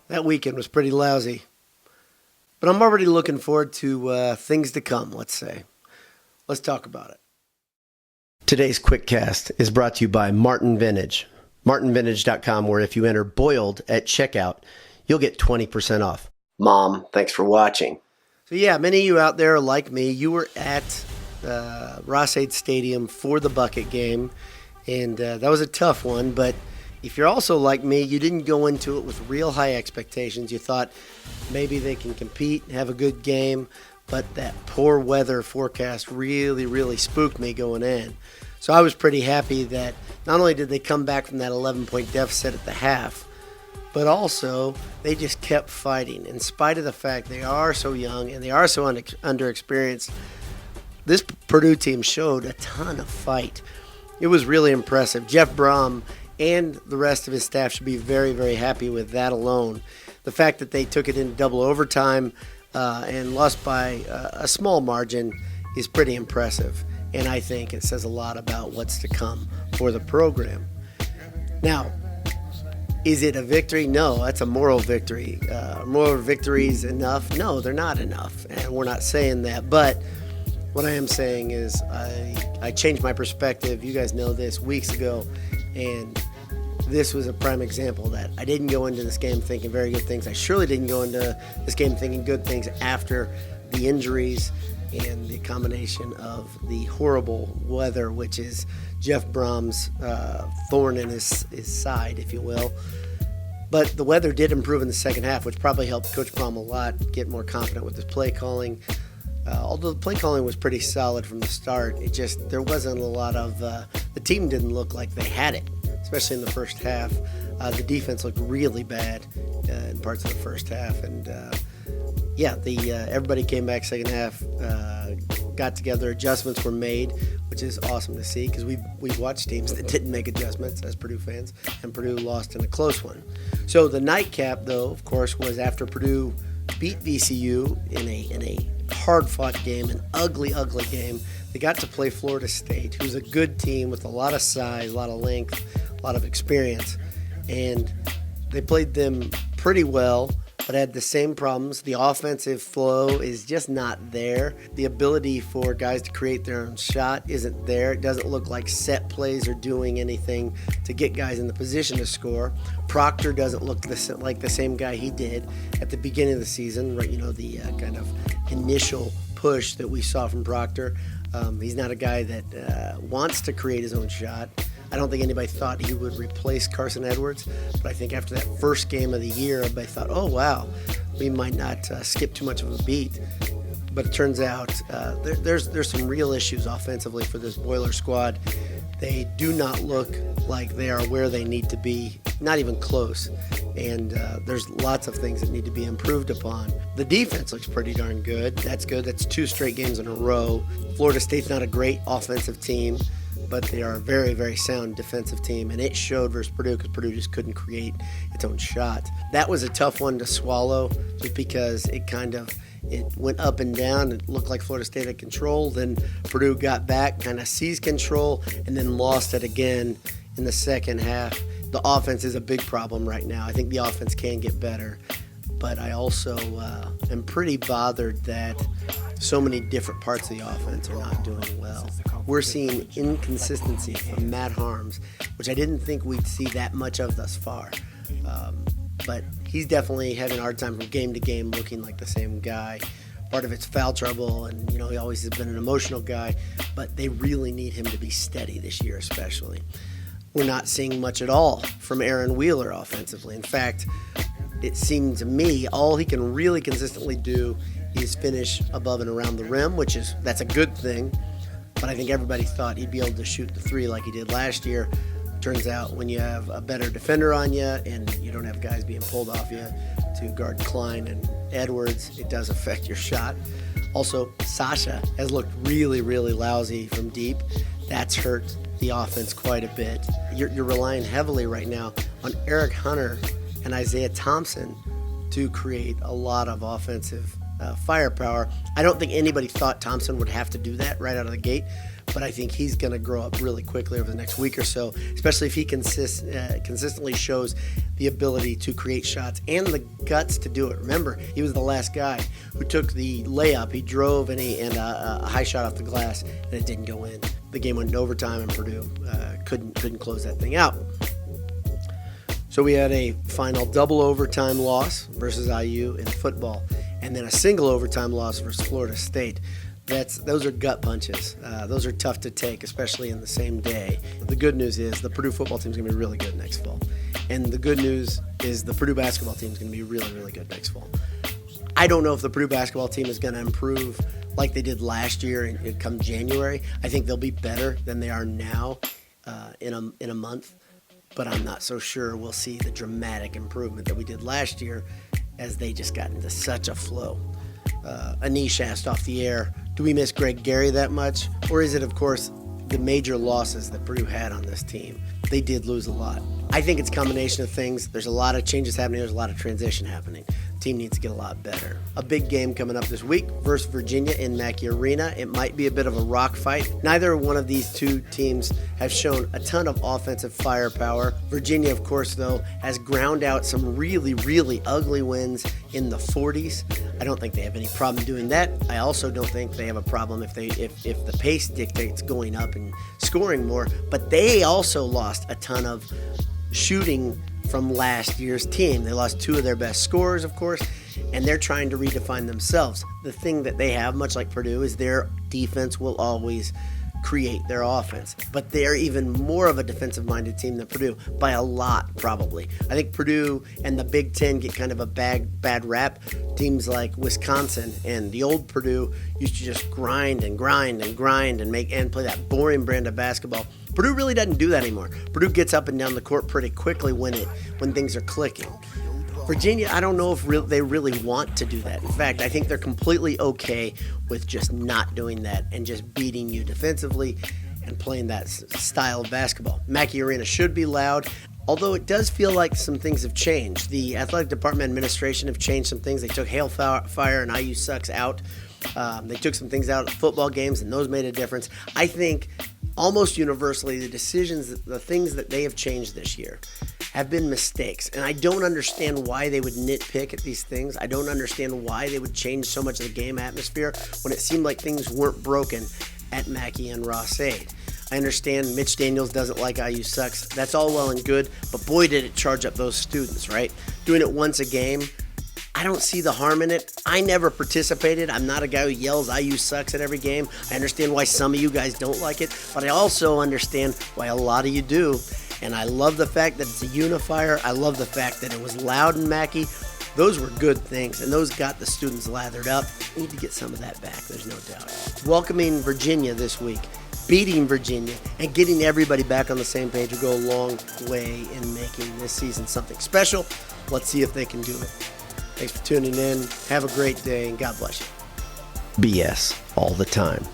That weekend was pretty lousy, but I'm already looking forward to things to come, let's say. Let's talk about it. Today's quick cast is brought to you by Martin Vintage. MartinVintage.com, where if you enter Boiled at checkout, you'll get 20% off. Mom, thanks for watching. So yeah, many of you out there are like me. You were at Ross-Ade Stadium for the bucket game, and that was a tough one, but if you're also like me, you didn't go into it with real high expectations. You thought maybe they can compete, have a good game, but that poor weather forecast really spooked me going in. So I was pretty happy that not only did they come back from that 11-point deficit at the half, but also they just kept fighting. In spite of the fact they are so young and they are so underexperienced, this Purdue team showed a ton of fight. It was really impressive. Jeff Brom and the rest of his staff should be very happy with that alone. The fact that they took it into double overtime and lost by a small margin is pretty impressive, and I think it says a lot about what's to come for the program. Now, is it a victory? No, that's a moral victory. Moral victories enough? No, they're not enough, and we're not saying that, but what I am saying is I changed my perspective. You guys know this weeks ago, and this was a prime example that I didn't go into this game thinking very good things. I surely didn't go into this game thinking good things after the injuries and the combination of the horrible weather, which is Jeff Brom's thorn in his side, if you will. But the weather did improve in the second half, which probably helped Coach Brom a lot get more confident with his play calling. Although the play calling was pretty solid from the start, there wasn't a lot of the team didn't look like they had it, especially in the first half. The defense looked really bad in parts of the first half, and everybody came back second half, got together, adjustments were made, which is awesome to see because we've watched teams that didn't make adjustments as Purdue fans, and Purdue lost in a close one. So the nightcap, though, of course, was after Purdue beat VCU in a hard-fought game, an ugly game. They got to play Florida State, who's a good team with a lot of size, a lot of length, a lot of experience, and they played them pretty well, but had the same problems. The offensive flow is just not there. The ability for guys to create their own shot isn't there. It doesn't look like set plays are doing anything to get guys in the position to score. Proctor doesn't look like the same guy he did at the beginning of the season, right? You know, the kind of initial push that we saw from Proctor. He's not a guy that wants to create his own shot. I don't think anybody thought he would replace Carson Edwards, but I think after that first game of the year, everybody thought, oh, wow, we might not skip too much of a beat. But it turns out there's some real issues offensively for this Boiler squad. They do not look like they are where they need to be, not even close. And there's lots of things that need to be improved upon. The defense looks pretty darn good. That's good. That's 2 straight games in a row. Florida State's not a great offensive team, but they are a very sound defensive team, and it showed versus Purdue because Purdue just couldn't create its own shot. That was a tough one to swallow just because it went up and down. It looked like Florida State had control, then Purdue got back, kind of seized control, and then lost it again in the second half. The offense is a big problem right now. I think the offense can get better, but I also am pretty bothered that so many different parts of the offense are not doing well. We're seeing inconsistency from Matt Harms, which I didn't think we'd see that much of thus far. But he's definitely having a hard time from game to game looking like the same guy. Part of it's foul trouble, and he always has been an emotional guy, but they really need him to be steady this year especially. We're not seeing much at all from Aaron Wheeler offensively. In fact, it seemed to me all he can really consistently do is finish above and around the rim, that's a good thing. But I think everybody thought he'd be able to shoot the 3 like he did last year. Turns out when you have a better defender on you and you don't have guys being pulled off you to guard Klein and Edwards, it does affect your shot. Also, Sasha has looked really lousy from deep. That's hurt the offense quite a bit. You're relying heavily right now on Eric Hunter and Isaiah Thompson to create a lot of offensive firepower. I don't think anybody thought Thompson would have to do that right out of the gate, but I think he's going to grow up really quickly over the next week or so, especially if he consistently shows the ability to create shots and the guts to do it. Remember, he was the last guy who took the layup. He drove and a high shot off the glass, and it didn't go in. The game went into overtime, and Purdue couldn't close that thing out. So we had a final double overtime loss versus IU in football, and then a single overtime loss versus Florida State. Those are gut punches. Those are tough to take, especially in the same day. The good news is the Purdue football team is going to be really good next fall. And the good news is the Purdue basketball team is going to be really, really good next fall. I don't know if the Purdue basketball team is going to improve like they did last year and come January. I think they'll be better than they are now in a month. But I'm not so sure we'll see the dramatic improvement that we did last year as they just got into such a flow. Anish asked off the air, do we miss Greg Gary that much? Or is it, of course, the major losses that Purdue had on this team? They did lose a lot. I think it's a combination of things. There's a lot of changes happening. There's a lot of transition happening. The team needs to get a lot better. A big game coming up this week versus Virginia in Mackey Arena. It might be a bit of a rock fight. Neither one of these two teams have shown a ton of offensive firepower. Virginia, of course, though, has ground out some really, really ugly wins in the 40s. I don't think they have any problem doing that. I also don't think they have a problem if the pace dictates going up and scoring more. But they also lost a ton of shooting from last year's team. They lost two of their best scorers, of course, and they're trying to redefine themselves. The thing that they have, much like Purdue, is their defense will always create their offense. But they're even more of a defensive-minded team than Purdue, by a lot, probably. I think Purdue and the Big Ten get kind of a bad rap. Teams like Wisconsin and the old Purdue used to just grind and play that boring brand of basketball. Purdue really doesn't do that anymore. Purdue gets up and down the court pretty quickly when things are clicking. Virginia, I don't know if they really want to do that. In fact, I think they're completely okay with just not doing that and just beating you defensively and playing that style of basketball. Mackey Arena should be loud, although it does feel like some things have changed. The athletic department administration have changed some things. They took Hail Fire and IU Sucks out. They took some things out of football games, and those made a difference. I think almost universally the things that they have changed this year have been mistakes. And I don't understand why they would nitpick at these things. I don't understand why they would change so much of the game atmosphere when it seemed like things weren't broken at Mackey and Ross-Ade. I understand Mitch Daniels doesn't like IU Sucks. That's all well and good, but boy did it charge up those students, right? Doing it once a game, I don't see the harm in it. I never participated. I'm not a guy who yells IU Sucks at every game. I understand why some of you guys don't like it, but I also understand why a lot of you do. And I love the fact that it's a unifier. I love the fact that it was loud in Mackey. Those were good things, and those got the students lathered up. We need to get some of that back, there's no doubt. Welcoming Virginia this week, beating Virginia, and getting everybody back on the same page will go a long way in making this season something special. Let's see if they can do it. Thanks for tuning in. Have a great day, and God bless you. BS all the time.